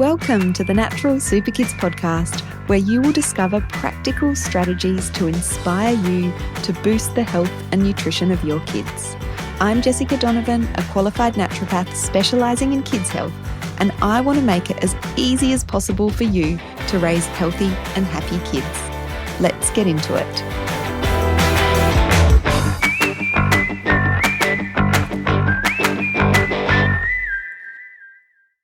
Welcome to the Natural Super Kids podcast, where you will discover practical strategies to inspire you to boost the health and nutrition of your kids. I'm Jessica Donovan, a qualified naturopath specialising in kids' health, and I want to make it as easy as possible for you to raise healthy and happy kids. Let's get into it.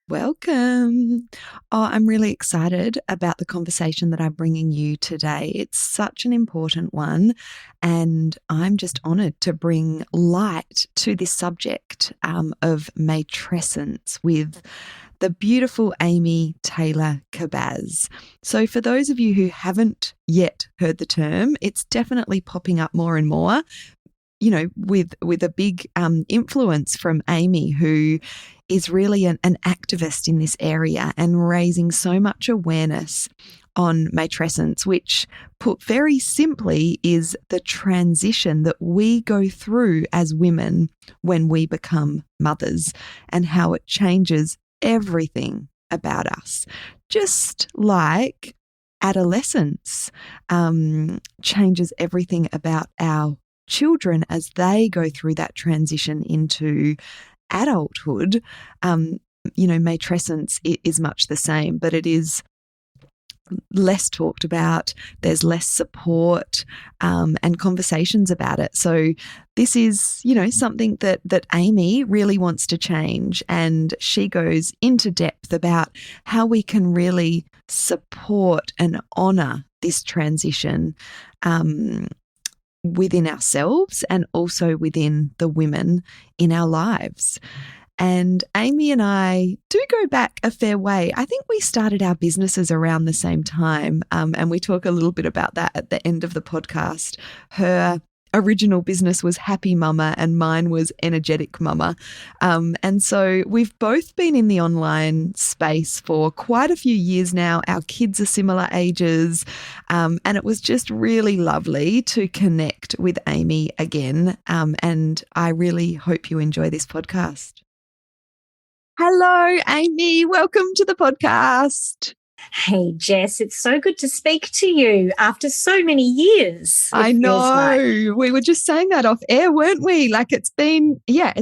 Welcome. I'm really excited about the conversation that I'm bringing you today. It's such an important one, and I'm just honoured to bring light to this subject of matrescence with the beautiful Amy Taylor-Kabbaz. So for those of you who haven't yet heard the term, it's definitely popping up more and more, you know, with a big influence from Amy, who is really an activist in this area and raising so much awareness on matrescence, which, put very simply, is the transition that we go through as women when we become mothers and how it changes everything about us. Just like adolescence changes everything about our children as they go through that transition into adulthood. Matrescence is much the same, but it is less talked about. There's less support and conversations about it. So this is, something that Amy really wants to change, and she goes into depth about how we can really support and honour this transition within ourselves and also within the women in our lives. And Amy and I do go back a fair way. I think we started our businesses around the same time, and we talk a little bit about that at the end of the podcast. Her original business was Happy Mama and mine was Energetic Mama. And so we've both been in the online space for quite a few years now. Our kids are similar ages, and it was just really lovely to connect with Amy again. And I really hope you enjoy this podcast. Hello, Amy. Welcome to the podcast. Hey, Jess, it's so good to speak to you after so many years. I know. We were just saying that off air, weren't we? Like it's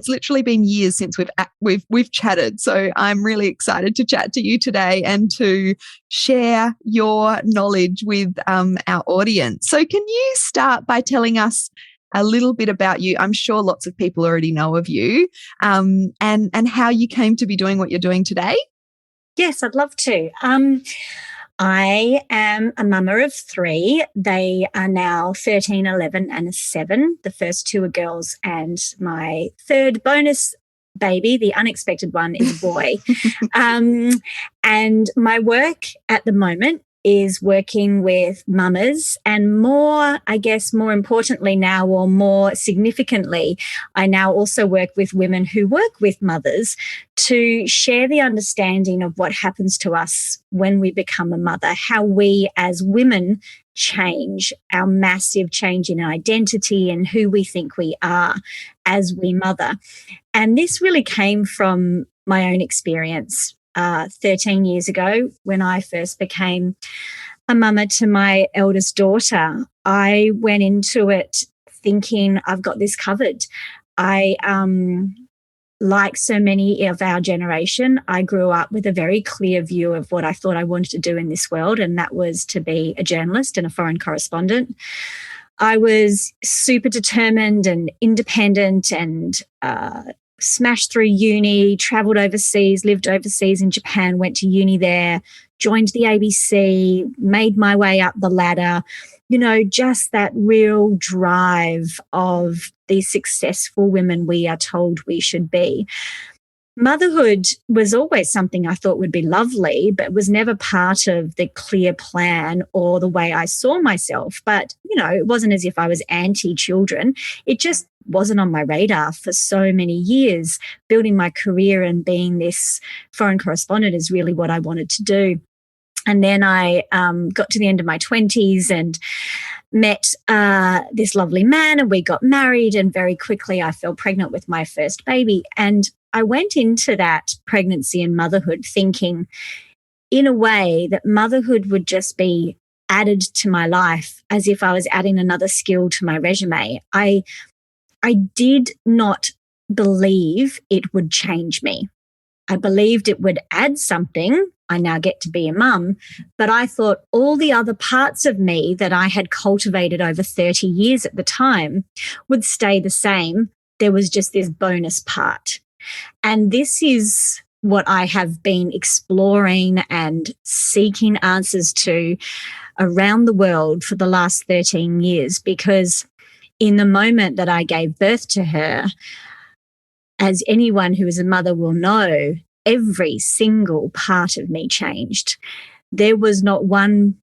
literally been years since we've chatted. So I'm really excited to chat to you today and to share your knowledge with our audience. So can you start by telling us a little bit about you? I'm sure lots of people already know of you, and how you came to be doing what you're doing today. Yes, I'd love to. I am a mama of three. They are now 13, 11 and 7. The first two are girls, and my third bonus baby, the unexpected one, is a boy. And my work at the moment is working with mamas, and more importantly now, or more significantly, I now also work with women who work with mothers to share the understanding of what happens to us when we become a mother, how we as women change, our massive change in identity and who we think we are as we mother. And this really came from my own experience. 13 years ago, when I first became a mama to my eldest daughter, I went into it thinking I've got this covered. I, like so many of our generation, I grew up with a very clear view of what I thought I wanted to do in this world, and that was to be a journalist and a foreign correspondent. I was super determined and independent and smashed through uni, travelled overseas, lived overseas in Japan, went to uni there, joined the ABC, made my way up the ladder, just that real drive of the successful women we are told we should be. Motherhood was always something I thought would be lovely, but was never part of the clear plan or the way I saw myself. But, it wasn't as if I was anti-children. It just wasn't on my radar for so many years. Building my career and being this foreign correspondent is really what I wanted to do. And then I got to the end of my 20s and met this lovely man, and we got married, and very quickly I fell pregnant with my first baby. And I went into that pregnancy and motherhood thinking in a way that motherhood would just be added to my life as if I was adding another skill to my resume. I did not believe it would change me. I believed it would add something. I now get to be a mum, but I thought all the other parts of me that I had cultivated over 30 years at the time would stay the same. There was just this bonus part. And this is what I have been exploring and seeking answers to around the world for the last 13 years, because in the moment that I gave birth to her, as anyone who is a mother will know, every single part of me changed. There was not one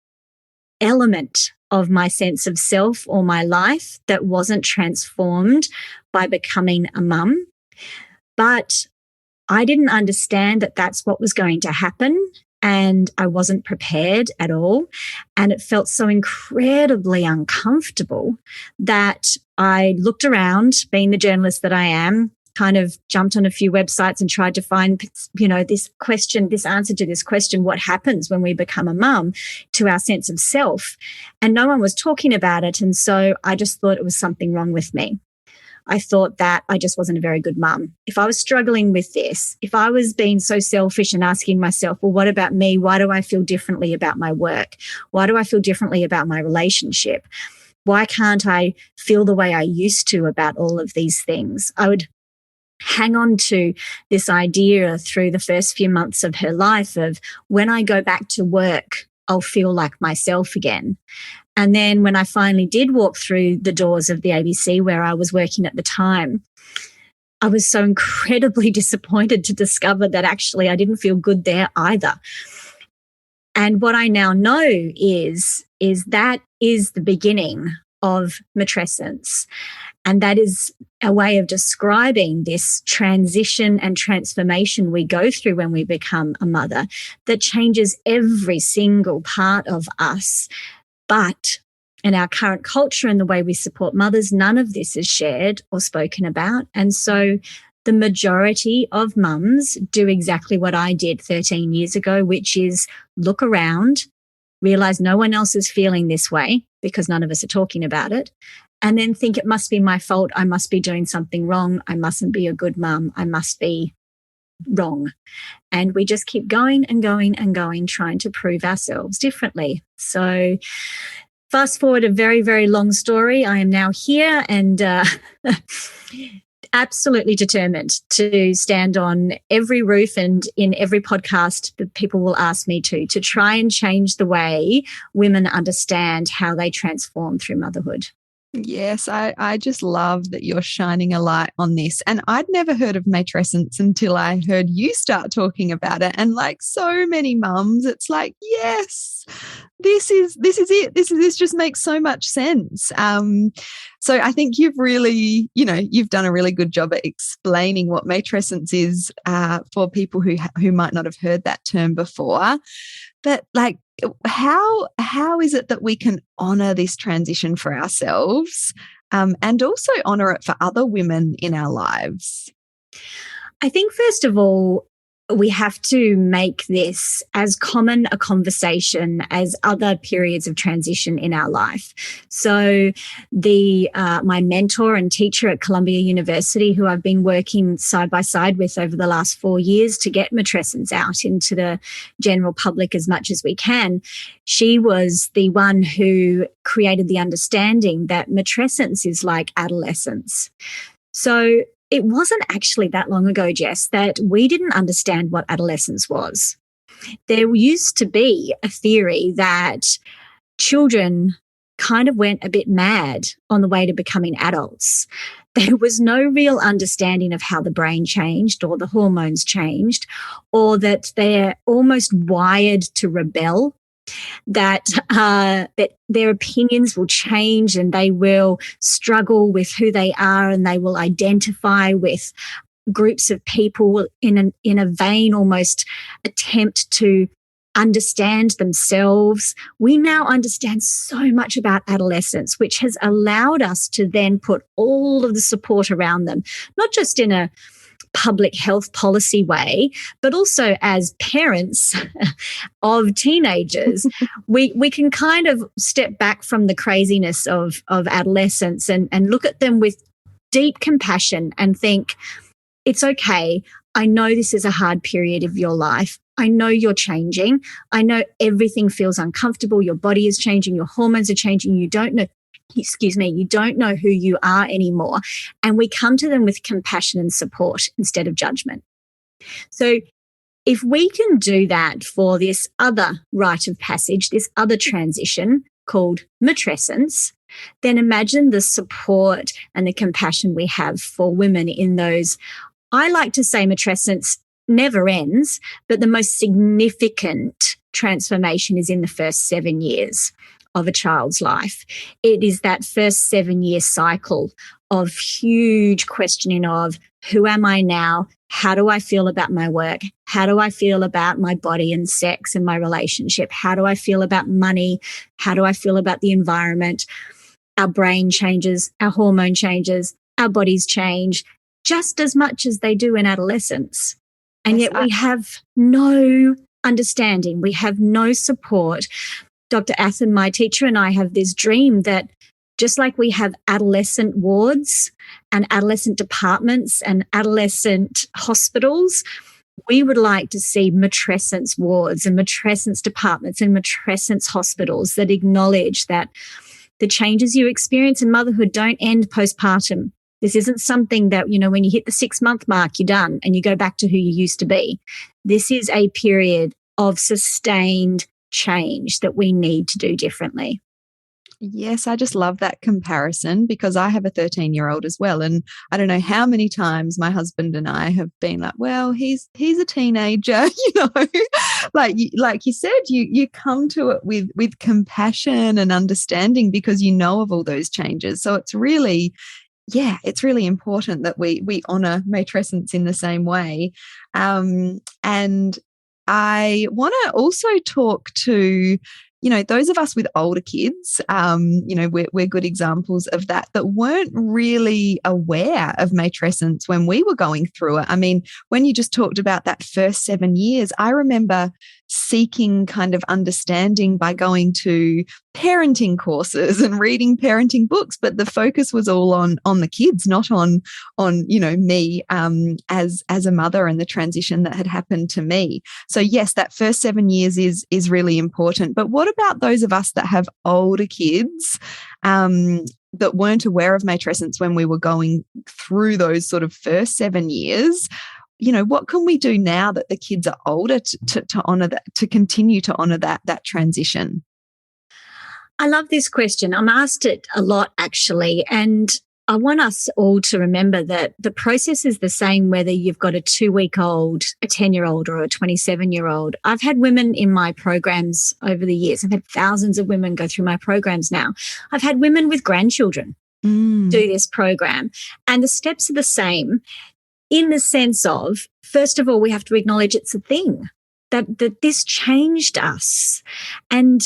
element of my sense of self or my life that wasn't transformed by becoming a mum. But I didn't understand that that's what was going to happen, and I wasn't prepared at all. And it felt so incredibly uncomfortable that I looked around, being the journalist that I am, kind of jumped on a few websites and tried to find, this answer to this question, what happens when we become a mum to our sense of self? And no one was talking about it. And so I just thought it was something wrong with me. I thought that I just wasn't a very good mum. If I was struggling with this, if I was being so selfish and asking myself, well, what about me? Why do I feel differently about my work? Why do I feel differently about my relationship? Why can't I feel the way I used to about all of these things? I would hang on to this idea through the first few months of her life of, when I go back to work, I'll feel like myself again. And then when I finally did walk through the doors of the ABC where I was working at the time, I was so incredibly disappointed to discover that actually I didn't feel good there either. And what I now know is that is the beginning of Matrescence. And that is a way of describing this transition and transformation we go through when we become a mother that changes every single part of us. But in our current culture and the way we support mothers, none of this is shared or spoken about. And so the majority of mums do exactly what I did 13 years ago, which is look around, realize no one else is feeling this way because none of us are talking about it, and then think it must be my fault. I must be doing something wrong. I mustn't be a good mum. I must be wrong. And we just keep going and going and going, trying to prove ourselves differently. So fast forward a very, very long story. I am now here and absolutely determined to stand on every roof and in every podcast that people will ask me to try and change the way women understand how they transform through motherhood. Yes, I just love that you're shining a light on this. And I'd never heard of Matrescence until I heard you start talking about it. And like so many mums, it's like, yes, this is it. This just makes so much sense. So I think you've really, you've done a really good job at explaining what Matrescence is for people who might not have heard that term before. But like, how is it that we can honour this transition for ourselves and also honour it for other women in our lives? I think, first of all, we have to make this as common a conversation as other periods of transition in our life. So my mentor and teacher at Columbia University, who I've been working side by side with over the last 4 years to get Matrescence out into the general public as much as we can, she was the one who created the understanding that Matrescence is like adolescence. So it wasn't actually that long ago, Jess, that we didn't understand what adolescence was. There used to be a theory that children kind of went a bit mad on the way to becoming adults. There was no real understanding of how the brain changed or the hormones changed, or that they're almost wired to rebel, that their opinions will change and they will struggle with who they are and they will identify with groups of people in a vain almost attempt to understand themselves. We now understand so much about adolescence, which has allowed us to then put all of the support around them, not just in a public health policy way, but also as parents of teenagers, we can kind of step back from the craziness of adolescence and look at them with deep compassion and think, it's okay. I know this is a hard period of your life. I know you're changing. I know everything feels uncomfortable. Your body is changing. Your hormones are changing. You don't know who you are anymore. And we come to them with compassion and support instead of judgment. So if we can do that for this other rite of passage, this other transition called matrescence, then imagine the support and the compassion we have for women in those. I like to say matrescence never ends, but the most significant transformation is in the first 7 years of a child's life. It is that first 7-year cycle of huge questioning of, who am I now? How do I feel about my work? How do I feel about my body and sex and my relationship? How do I feel about money? How do I feel about the environment? Our brain changes, our hormone changes, our bodies change just as much as they do in adolescence. And yet we have no understanding. We have no support. Dr. Athen, my teacher, and I have this dream that just like we have adolescent wards and adolescent departments and adolescent hospitals, we would like to see matrescence wards and matrescence departments and matrescence hospitals that acknowledge that the changes you experience in motherhood don't end postpartum. This isn't something that, when you hit the 6-month mark, you're done and you go back to who you used to be. This is a period of sustained change that we need to do differently. Yes, I just love that comparison because I have a 13-year-old as well. And I don't know how many times my husband and I have been like, well, he's a teenager, like you said, you come to it with compassion and understanding because you know of all those changes. So it's really important that we honor matrescence in the same way. And I want to also talk to, those of us with older kids, we're good examples of that weren't really aware of matrescence when we were going through it. I mean, when you just talked about that first 7 years, I remember seeking kind of understanding by going to parenting courses and reading parenting books, but the focus was all on the kids, not on me as a mother and the transition that had happened to me. So yes, that first 7 years is really important. But what about those of us that have older kids that weren't aware of matrescence when we were going through those sort of first 7 years? What can we do now that the kids are older to honor that, to continue to honor that transition? I love this question. I'm asked it a lot, actually, and I want us all to remember that the process is the same whether you've got a 2-week-old, a 10-year-old, or a 27-year-old. I've had women in my programs over the years. I've had thousands of women go through my programs now. I've had women with grandchildren do this program, and the steps are the same. In the sense of, first of all, we have to acknowledge it's a thing, that this changed us. And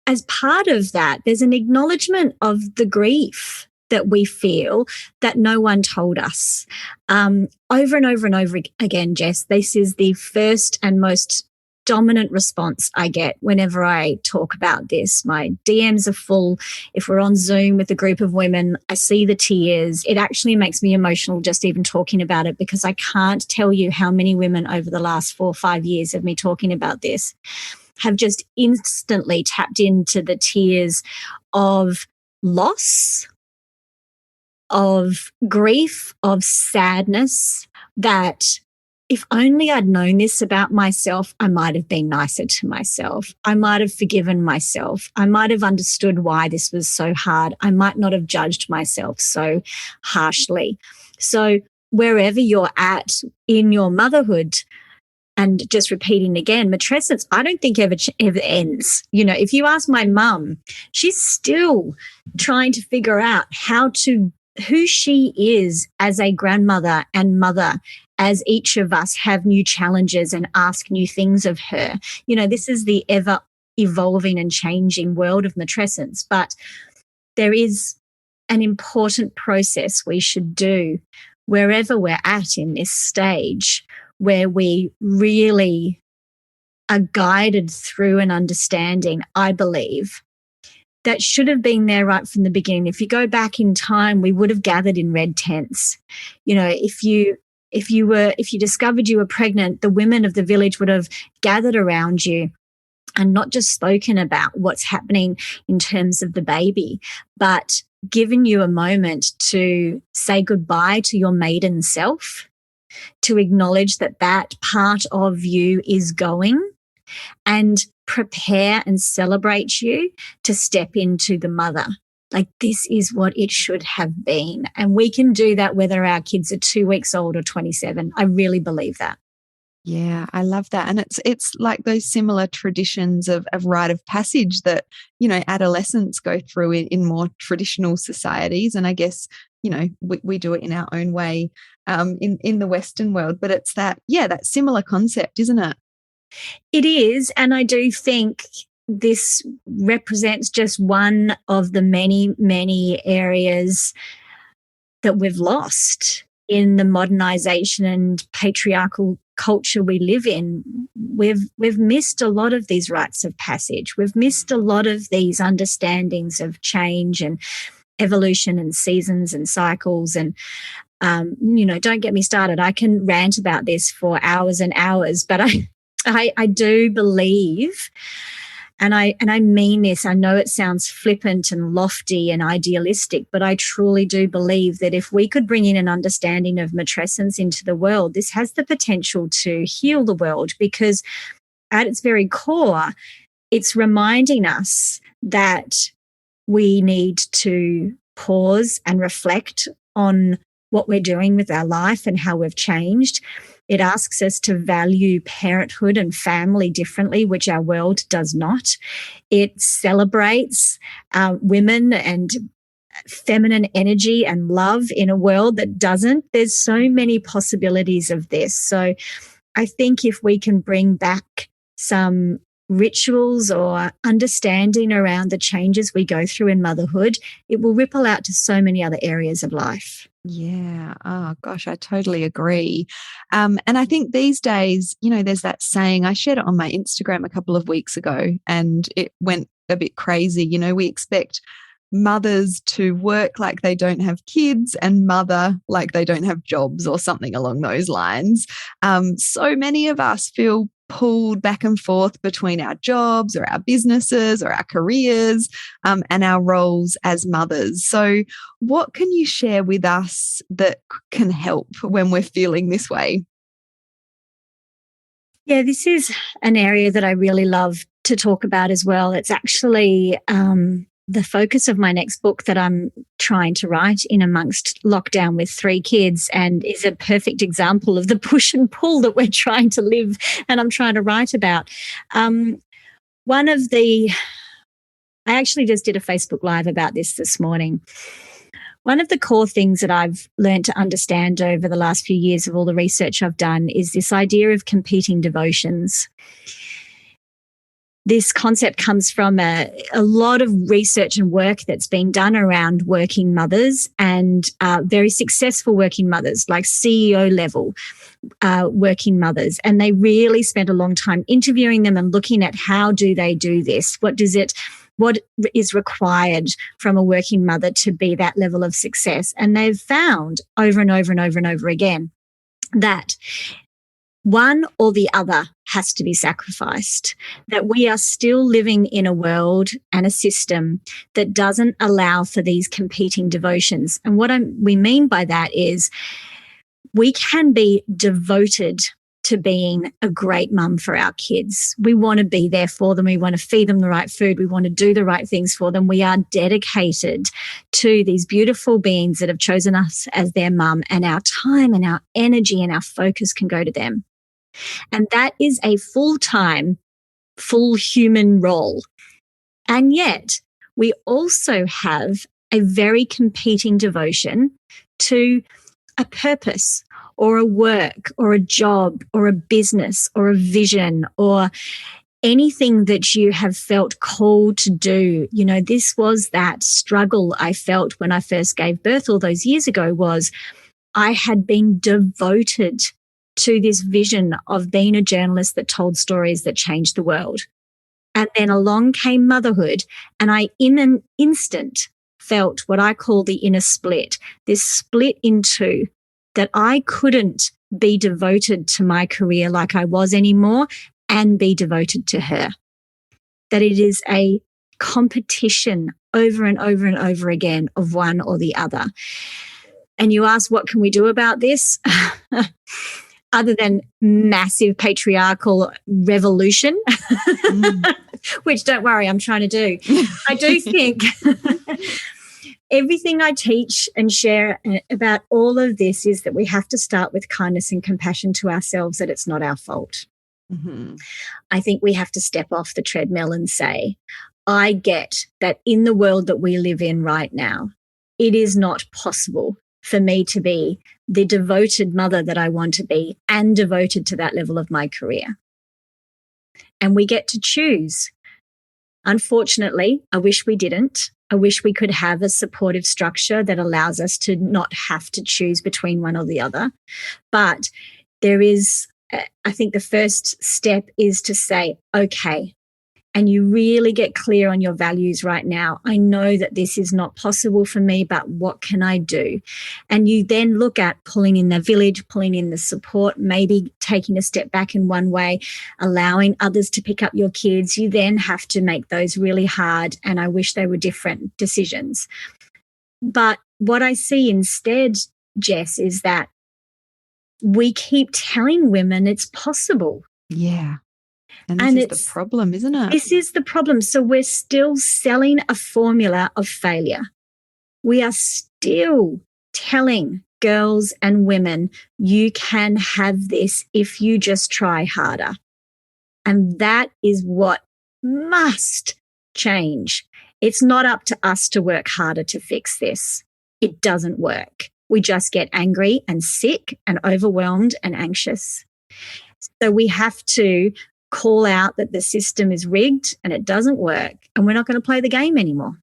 as part of that, there's an acknowledgement of the grief that we feel that no one told us. Over and over and over again, Jess, this is the first and most dominant response I get whenever I talk about this. My DMs are full. If we're on Zoom with a group of women, I see the tears. It actually makes me emotional just even talking about it because I can't tell you how many women over the last 4 or 5 years of me talking about this have just instantly tapped into the tears of loss, of grief, of sadness, that if only I'd known this about myself, I might have been nicer to myself. I might have forgiven myself. I might have understood why this was so hard. I might not have judged myself so harshly. So wherever you're at in your motherhood, and just repeating again, matrescence, I don't think ever ends. If you ask my mum, she's still trying to figure out who she is as a grandmother and mother, as each of us have new challenges and ask new things of her. This is the ever evolving and changing world of matrescence, but there is an important process we should do wherever we're at in this stage, where we really are guided through an understanding, I believe, that should have been there right from the beginning. If you go back in time, we would have gathered in red tents. You know, if you discovered you were pregnant, the women of the village would have gathered around you and not just spoken about what's happening in terms of the baby, but given you a moment to say goodbye to your maiden self, to acknowledge that that part of you is going, and prepare and celebrate you to step into the mother. Like, this is what it should have been. And we can do that whether our kids are 2 weeks old or 27. I really believe that. Yeah, I love that. And it's like those similar traditions of rite of passage that, you know, adolescents go through in more traditional societies. And I guess, you know, we do it in our own way in the Western world. But it's that similar concept, isn't it? It is. And I do think this represents just one of the many, many areas that we've lost in the modernization and patriarchal culture we live in. We've missed a lot of these rites of passage. We've missed a lot of these understandings of change and evolution and seasons and cycles. And you know, don't get me started. I can rant about this for hours and hours, but I do believe, and I mean this, I know it sounds flippant and lofty and idealistic, but I truly do believe that if we could bring in an understanding of matrescence into the world, this has the potential to heal the world, because at its very core, it's reminding us that we need to pause and reflect on what we're doing with our life and how we've changed. It asks us to value parenthood and family differently, which our world does not. It celebrates women and feminine energy and love in a world that doesn't. There's so many possibilities of this. So I think if we can bring back some rituals or understanding around the changes we go through in motherhood, it will ripple out to so many other areas of life. Yeah. Oh, gosh, I totally agree. And I think these days, you know, there's that saying, I shared it on my Instagram a couple of weeks ago and it went a bit crazy. You know, we expect mothers to work like they don't have kids and mother like they don't have jobs or something along those lines. So many of us feel pulled back and forth between our jobs or our businesses or our careers and our roles as mothers. So what can you share with us that can help when we're feeling this way? Yeah, this is an area that I really love to talk about as well. It's actually the focus of my next book that I'm trying to write in amongst lockdown with 3 kids, and is a perfect example of the push and pull that we're trying to live and I'm trying to write about. I actually just did a Facebook Live about this morning. One of the core things that I've learned to understand over the last few years of all the research I've done is this idea of competing devotions. This concept comes from a lot of research and work that's been done around working mothers and very successful working mothers, like CEO level working mothers. And they really spent a long time interviewing them and looking at how do they do this? What is required from a working mother to be that level of success? And they've found over and over and over and over again that one or the other has to be sacrificed, that we are still living in a world and a system that doesn't allow for these competing devotions. And what we mean by that is we can be devoted to being a great mum for our kids. We want to be there for them. We want to feed them the right food. We want to do the right things for them. We are dedicated to these beautiful beings that have chosen us as their mum, and our time and our energy and our focus can go to them. And that is a full-time, full human role. And yet we also have a very competing devotion to a purpose or a work or a job or a business or a vision or anything that you have felt called to do. You know, this was that struggle I felt when I first gave birth all those years ago, was I had been devoted to this vision of being a journalist that told stories that changed the world. And then along came motherhood, and I, in an instant, felt what I call the inner split, this split in two, that I couldn't be devoted to my career like I was anymore and be devoted to her. That it is a competition over and over and over again of one or the other. And you ask, what can we do about this? Other than massive patriarchal revolution, which, don't worry, I'm trying to do. I do think everything I teach and share about all of this is that we have to start with kindness and compassion to ourselves, that it's not our fault. Mm-hmm. I think we have to step off the treadmill and say, I get that in the world that we live in right now, it is not possible for me to be the devoted mother that I want to be and devoted to that level of my career. And we get to choose. Unfortunately, I wish we didn't. I wish we could have a supportive structure that allows us to not have to choose between one or the other. But there is, I think the first step is to say, okay, and you really get clear on your values right now. I know that this is not possible for me, but what can I do? And you then look at pulling in the village, pulling in the support, maybe taking a step back in one way, allowing others to pick up your kids. You then have to make those really hard, and I wish they were different, decisions. But what I see instead, Jess, is that we keep telling women it's possible. Yeah. And this is the problem, isn't it? This is the problem. So we're still selling a formula of failure. We are still telling girls and women, you can have this if you just try harder. And that is what must change. It's not up to us to work harder to fix this. It doesn't work. We just get angry and sick and overwhelmed and anxious. So we have to call out that the system is rigged and it doesn't work, and we're not going to play the game anymore.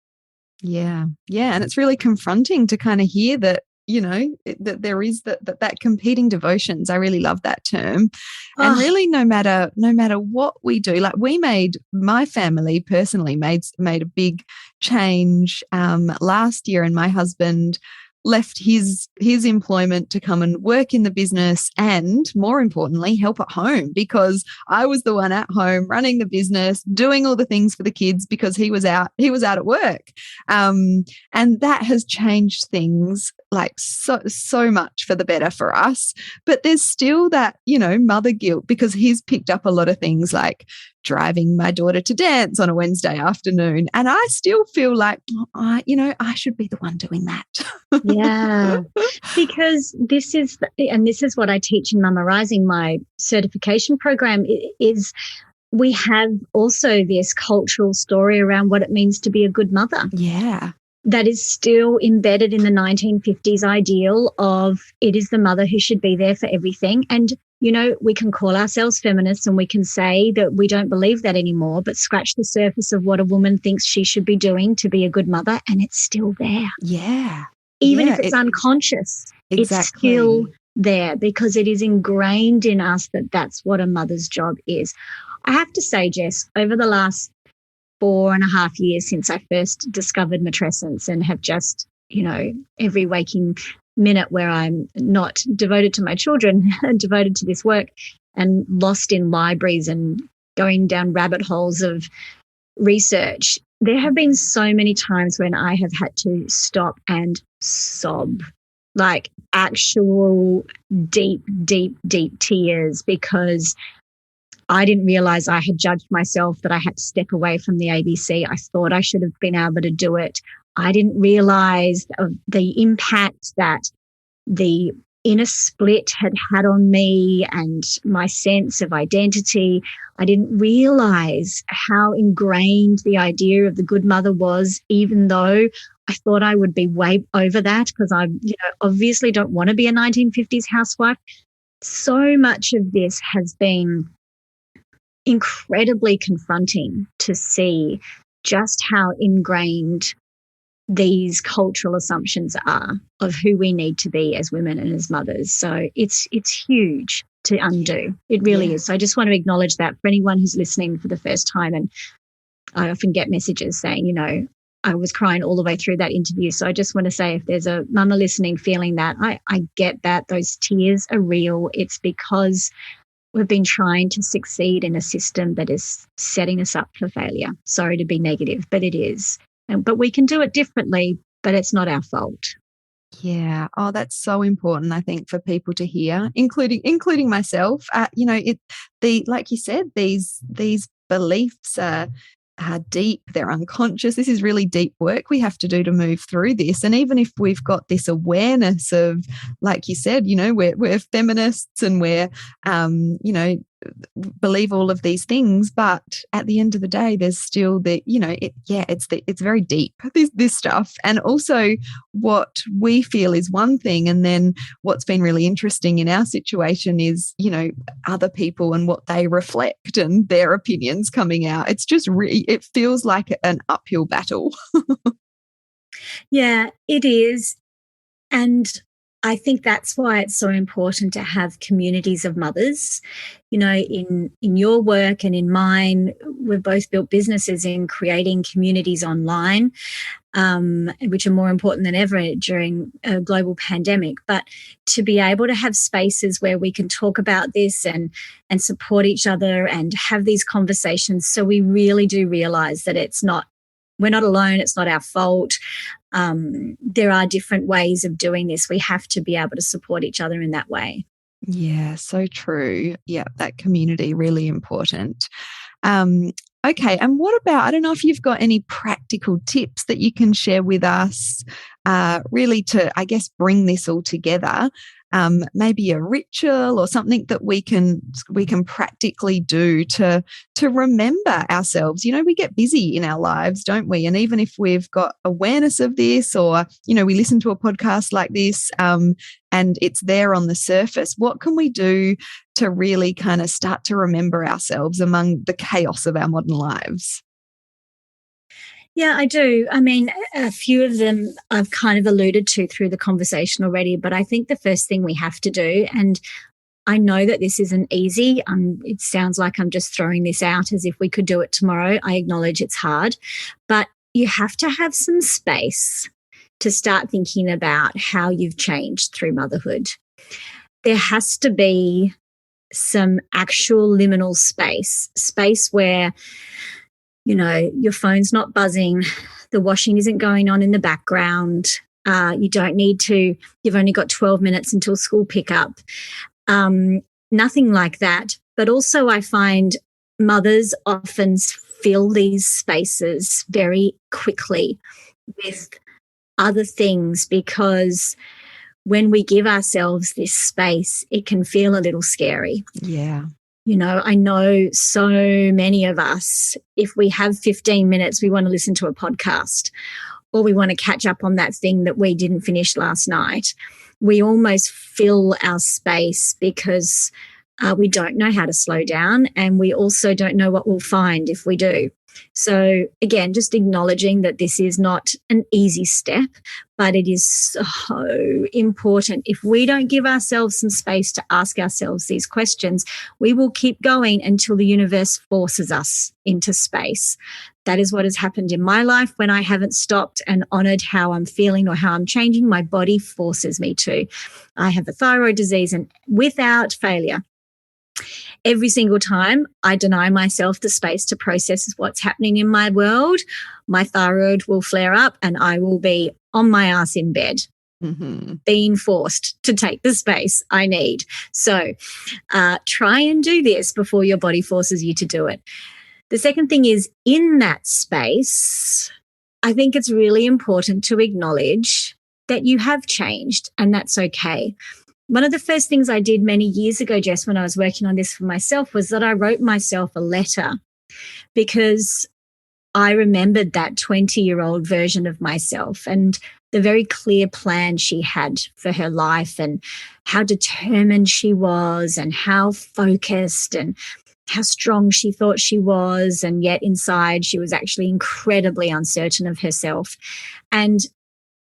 Yeah. Yeah. And it's really confronting to kind of hear that, you know, that there is that competing devotions. I really love that term. And really no matter what we do, like my family personally made a big change last year, and my husband left his employment to come and work in the business and, more importantly, help at home, because I was the one at home running the business, doing all the things for the kids because he was out at work. And that has changed things like so much for the better for us. But there's still that, you know, mother guilt, because he's picked up a lot of things like driving my daughter to dance on a Wednesday afternoon. And I still feel like, I should be the one doing that. Yeah, because this is what I teach in Mama Rising, my certification program, is we have also this cultural story around what it means to be a good mother. Yeah. That is still embedded in the 1950s ideal of it is the mother who should be there for everything. And, you know, we can call ourselves feminists and we can say that we don't believe that anymore, but scratch the surface of what a woman thinks she should be doing to be a good mother, and it's still there. Yeah. Even if it's unconscious, exactly. It's still there because it is ingrained in us that that's what a mother's job is. I have to say, Jess, over the last 4.5 years since I first discovered Matrescence and have just, you know, every waking minute where I'm not devoted to my children, devoted to this work and lost in libraries and going down rabbit holes of research, there have been so many times when I have had to stop and sob, like actual deep, deep, deep tears, because I didn't realize I had judged myself, that I had to step away from the ABC. I thought I should have been able to do it. I didn't realize the impact that the inner split had on me and my sense of identity. I didn't realize how ingrained the idea of the good mother was, even though I thought I would be way over that, because I, obviously don't want to be a 1950s housewife. So much of this has been incredibly confronting to see just how ingrained these cultural assumptions are of who we need to be as women and as mothers. So it's huge to undo. It really is. So I just want to acknowledge that for anyone who's listening for the first time. And I often get messages saying, you know, I was crying all the way through that interview. So I just want to say, if there's a mama listening feeling that, I get that. Those tears are real. It's because we've been trying to succeed in a system that is setting us up for failure. Sorry to be negative, but it is. But we can do it differently, but it's not our fault. Yeah. Oh, that's so important, I think, for people to hear, including myself. You know, like you said, these beliefs are deep, they're unconscious. This is really deep work we have to do to move through this. And even if we've got this awareness of, like you said, you know, we're feminists and we're, you know, believe all of these things, but at the end of the day, there's still the, you know, it's very deep, this stuff. And also what we feel is one thing, and then what's been really interesting in our situation is, you know, other people and what they reflect and their opinions coming out. It's just really, it feels like an uphill battle. Yeah, it is. And I think that's why it's so important to have communities of mothers. You know, in your work and in mine, we've both built businesses in creating communities online, which are more important than ever during a global pandemic. But to be able to have spaces where we can talk about this and support each other and have these conversations, so we really do realise that we're not alone. It's not our fault. There are different ways of doing this. We have to be able to support each other in that way. Yeah, so true. Yeah, that community, really important. Okay, and what about, I don't know if you've got any practical tips that you can share with us, really to, I guess, bring this all together. Maybe a ritual or something that we can practically do to remember ourselves. You know, we get busy in our lives, don't we? And even if we've got awareness of this, or, you know, we listen to a podcast like this, and it's there on the surface, what can we do to really kind of start to remember ourselves among the chaos of our modern lives? Yeah, I do. I mean, a few of them I've kind of alluded to through the conversation already, but I think the first thing we have to do, and I know that this isn't easy. It sounds like I'm just throwing this out as if we could do it tomorrow. I acknowledge it's hard, but you have to have some space to start thinking about how you've changed through motherhood. There has to be some actual liminal space where, you know, your phone's not buzzing, the washing isn't going on in the background. You don't need to, you've only got 12 minutes until school pickup. Nothing like that. But also I find mothers often fill these spaces very quickly with other things, because when we give ourselves this space, it can feel a little scary. Yeah. You know, I know so many of us, if we have 15 minutes, we want to listen to a podcast, or we want to catch up on that thing that we didn't finish last night. We almost fill our space because we don't know how to slow down, and we also don't know what we'll find if we do. So again, just acknowledging that this is not an easy step, but it is so important. If we don't give ourselves some space to ask ourselves these questions, we will keep going until the universe forces us into space. That is what has happened in my life. When I haven't stopped and honored how I'm feeling or how I'm changing, my body forces me to. I have a thyroid disease, and without failure, every single time I deny myself the space to process what's happening in my world, my thyroid will flare up and I will be on my ass in bed, being forced to take the space I need. So try and do this before your body forces you to do it. The second thing is, in that space, I think it's really important to acknowledge that you have changed, and that's okay. One of the first things I did many years ago, Jess, when I was working on this for myself, was that I wrote myself a letter, because I remembered that 20-year-old version of myself and the very clear plan she had for her life, and how determined she was, and how focused, and how strong she thought she was, and yet inside she was actually incredibly uncertain of herself. And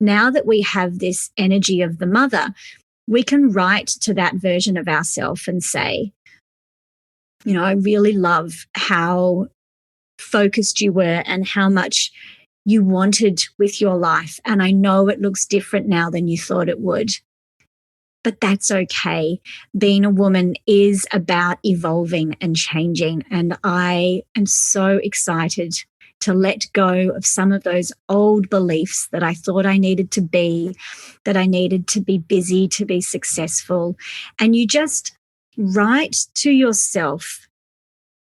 now that we have this energy of the mother, we can write to that version of ourselves and say, you know, I really love how focused you were and how much you wanted with your life. And I know it looks different now than you thought it would. But that's okay. Being a woman is about evolving and changing. And I am so excited to let go of some of those old beliefs that I thought I needed to be, that I needed to be busy, to be successful. And you just write to yourself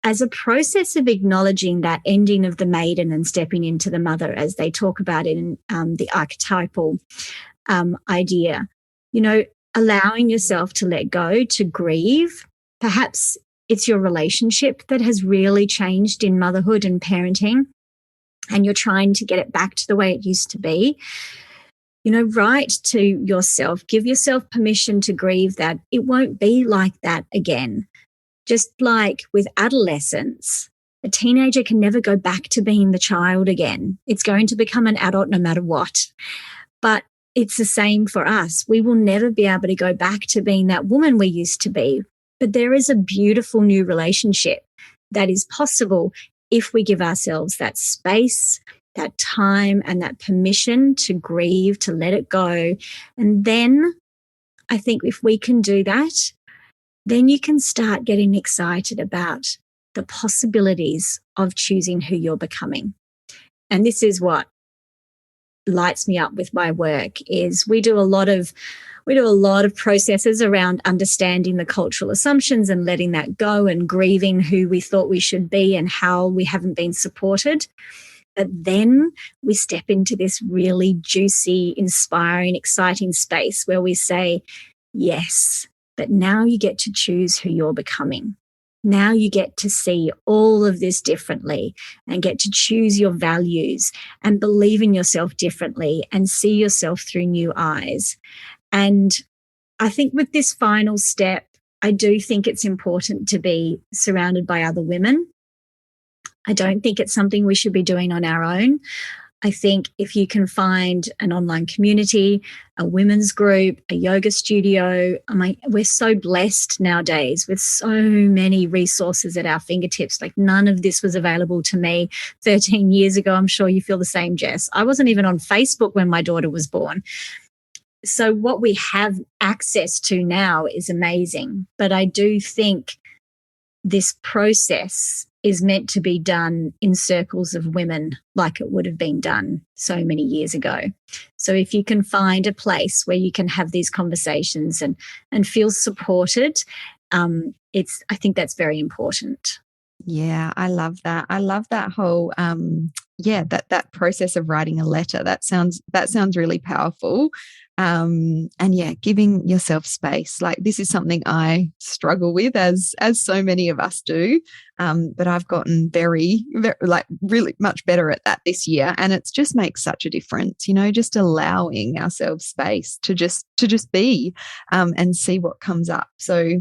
as a process of acknowledging that ending of the maiden and stepping into the mother, as they talk about it in the archetypal idea. You know, allowing yourself to let go, to grieve. Perhaps it's your relationship that has really changed in motherhood and parenting, and you're trying to get it back to the way it used to be. You know, write to yourself, give yourself permission to grieve that it won't be like that again. Just like with adolescence, a teenager can never go back to being the child again. It's going to become an adult no matter what. But it's the same for us. We will never be able to go back to being that woman we used to be. But there is a beautiful new relationship that is possible if we give ourselves that space, that time, and that permission to grieve, to let it go. And then I think if we can do that, then you can start getting excited about the possibilities of choosing who you're becoming. And this is what lights me up with my work, is we do a lot of processes around understanding the cultural assumptions and letting that go and grieving who we thought we should be and how we haven't been supported. But then we step into this really juicy, inspiring, exciting space where we say, yes, but now you get to choose who you're becoming. Now you get to see all of this differently and get to choose your values and believe in yourself differently and see yourself through new eyes. And I think with this final step, I do think it's important to be surrounded by other women. I don't think it's something we should be doing on our own. I think if you can find an online community, a women's group, a yoga studio, we're so blessed nowadays with so many resources at our fingertips. Like, none of this was available to me 13 years ago. I'm sure you feel the same, Jess. I wasn't even on Facebook when my daughter was born. So what we have access to now is amazing. But I do think this process is meant to be done in circles of women like it would have been done so many years ago. So if you can find a place where you can have these conversations and feel supported, I think that's very important. Yeah, I love that. I love that whole that process of writing a letter. That sounds really powerful. And yeah, giving yourself space. Like, this is something I struggle with, as so many of us do. But I've gotten very, really much better at that this year, and it's just makes such a difference. You know, just allowing ourselves space to just be, and see what comes up. So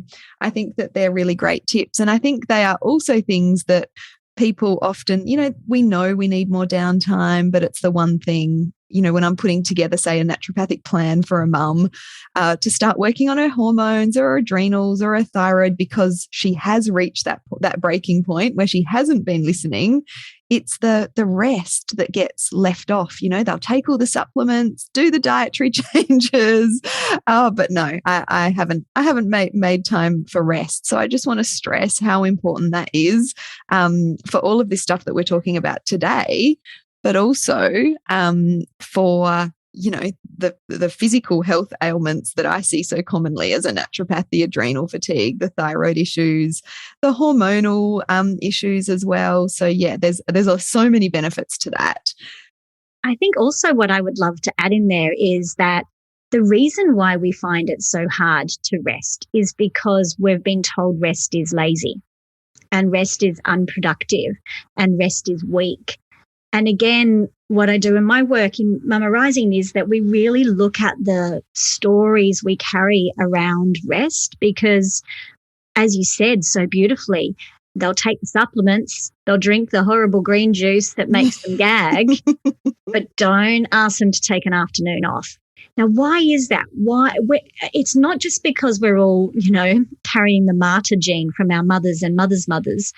I think that they're really great tips, and I think they are also things that people often, you know we need more downtime, but it's the one thing, you know, when I'm putting together, say, a naturopathic plan for a mum to start working on her hormones or her adrenals or her thyroid, because she has reached that breaking point where she hasn't been listening, it's the rest that gets left off. You know, they'll take all the supplements, do the dietary changes, but no, I haven't made time for rest. So I just want to stress how important that is, for all of this stuff that we're talking about today, but also for, you know, the physical health ailments that I see so commonly as a naturopath, the adrenal fatigue, the thyroid issues, the hormonal issues as well. So yeah, there's so many benefits to that. I think also what I would love to add in there is that the reason why we find it so hard to rest is because we've been told rest is lazy and rest is unproductive and rest is weak. And again, what I do in my work in Mama Rising is that we really look at the stories we carry around rest, because, as you said so beautifully, they'll take the supplements, they'll drink the horrible green juice that makes them gag, but don't ask them to take an afternoon off. Now, why is that? It's not just because we're all, carrying the martyr gene from our mothers and mothers' mothers.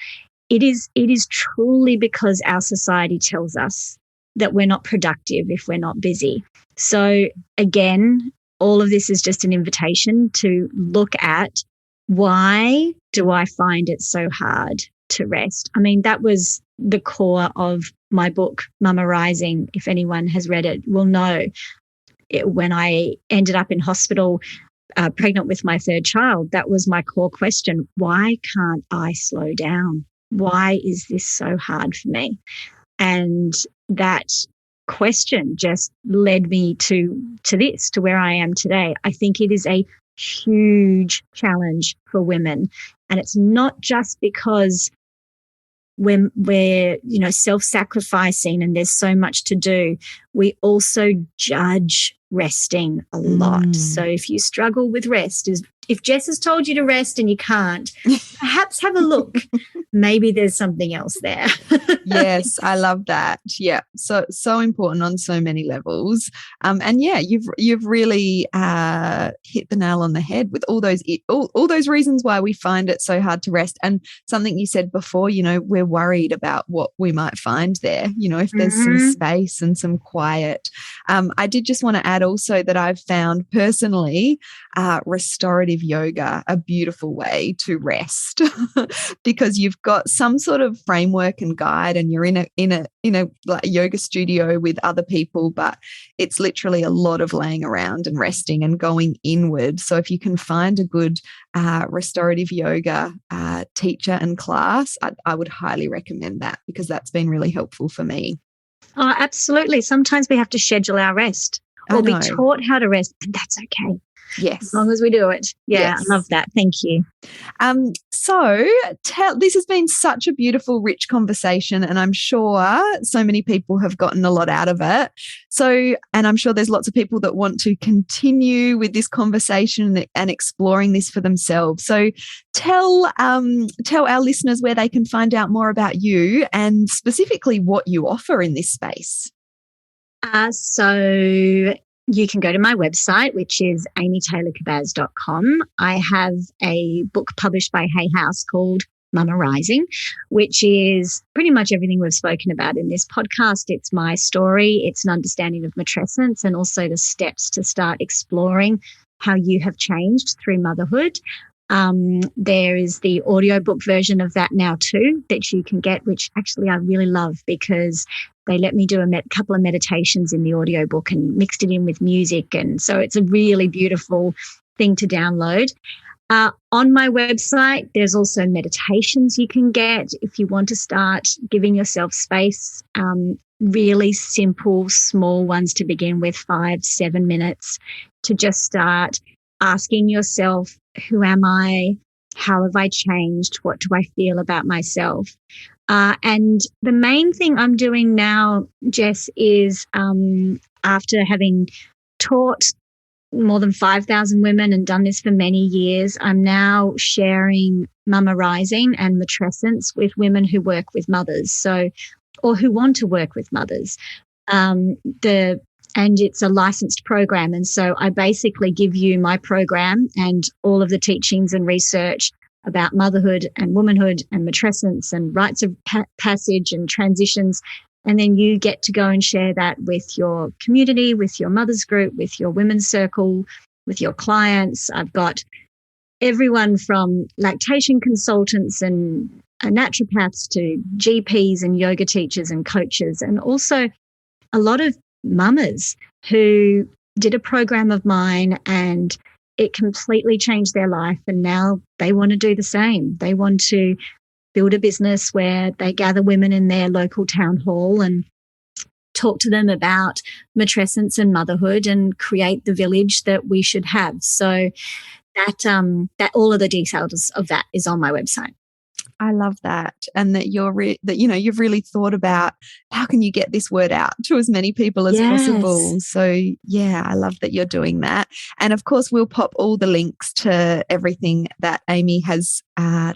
It is truly because our society tells us that we're not productive if we're not busy. So again, all of this is just an invitation to look at, why do I find it so hard to rest? I mean, that was the core of my book, Mama Rising. If anyone has read it, will know when I ended up in hospital pregnant with my third child, that was my core question. Why can't I slow down? Why is this so hard for me? And that question just led me to where I am today. I think it is a huge challenge for women. And it's not just because when we're self-sacrificing and there's so much to do. We also judge resting a lot. So if you struggle with rest, if Jess has told you to rest and you can't, perhaps have a look. Maybe there's something else there. Yes, I love that. Yeah, so important on so many levels. And yeah, you've really hit the nail on the head with all those reasons why we find it so hard to rest. And something you said before, we're worried about what we might find there. If there's some space and some quiet. I did just want to add also that I've found personally restorative yoga a beautiful way to rest because you've got some sort of framework and guide, and you're in a like yoga studio with other people, but it's literally a lot of laying around and resting and going inward. So if you can find a good restorative yoga teacher and class, I would highly recommend that, because that's been really helpful for me. Oh, absolutely. Sometimes we have to schedule our rest or be taught how to rest, and that's okay. Yes. As long as we do it. Yeah, yes. I love that. Thank you. So this has been such a beautiful, rich conversation, and I'm sure so many people have gotten a lot out of it. So, and I'm sure there's lots of people that want to continue with this conversation and exploring this for themselves. So tell our listeners where they can find out more about you and specifically what you offer in this space. So you can go to my website, which is amytaylorkabbaz.com. I have a book published by Hay House called Mama Rising, which is pretty much everything we've spoken about in this podcast. It's my story, it's an understanding of matrescence, and also the steps to start exploring how you have changed through motherhood. There is the audiobook version of that now too that you can get, which actually I really love because they let me do a couple of meditations in the audiobook and mixed it in with music. And so it's a really beautiful thing to download. On my website, there's also meditations you can get if you want to start giving yourself space, really simple, small ones to begin with, 5-7 minutes, to just start asking yourself, who am I? How have I changed? What do I feel about myself? And the main thing I'm doing now, Jess, is after having taught more than 5,000 women and done this for many years, I'm now sharing Mama Rising and Matrescence with women who work with mothers, or who want to work with mothers. And it's a licensed program. And so I basically give you my program and all of the teachings and research about motherhood and womanhood and matrescence and rites of passage and transitions. And then you get to go and share that with your community, with your mothers group, with your women's circle, with your clients. I've got everyone from lactation consultants and naturopaths to GPs and yoga teachers and coaches, and also a lot of mamas who did a program of mine and it completely changed their life, and now they want to do the same. They want to build a business where they gather women in their local town hall and talk to them about matrescence and motherhood and create the village that we should have. So that all of the details of that is on my website. I love that, and that you've really thought about how can you get this word out to as many people as possible. So yeah, I love that you're doing that. And of course, we'll pop all the links to everything that Amy has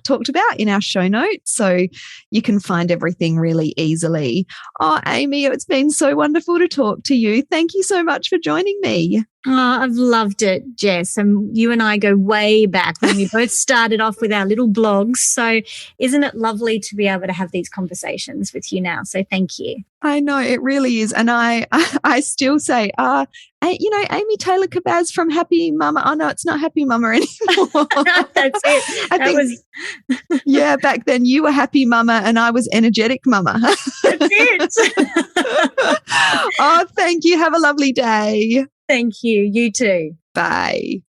talked about in our show notes, so you can find everything really easily. Oh, Amy, it's been so wonderful to talk to you. Thank you so much for joining me. Oh, I've loved it, Jess. And you and I go way back when we both started off with our little blogs. So isn't it lovely to be able to have these conversations with you now? So thank you. I know, it really is. And I still say, Amy Taylor-Kabbaz from Happy Mama. Oh, no, it's not Happy Mama anymore. That's it. Yeah, back then you were Happy Mama and I was Energetic Mama. That's it. Oh, thank you. Have a lovely day. Thank you. You too. Bye.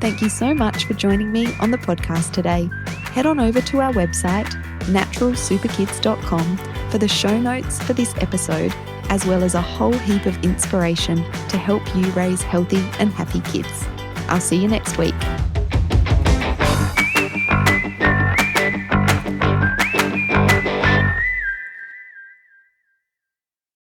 Thank you so much for joining me on the podcast today. Head on over to our website, naturalsuperkids.com, for the show notes for this episode, as well as a whole heap of inspiration to help you raise healthy and happy kids. I'll see you next week.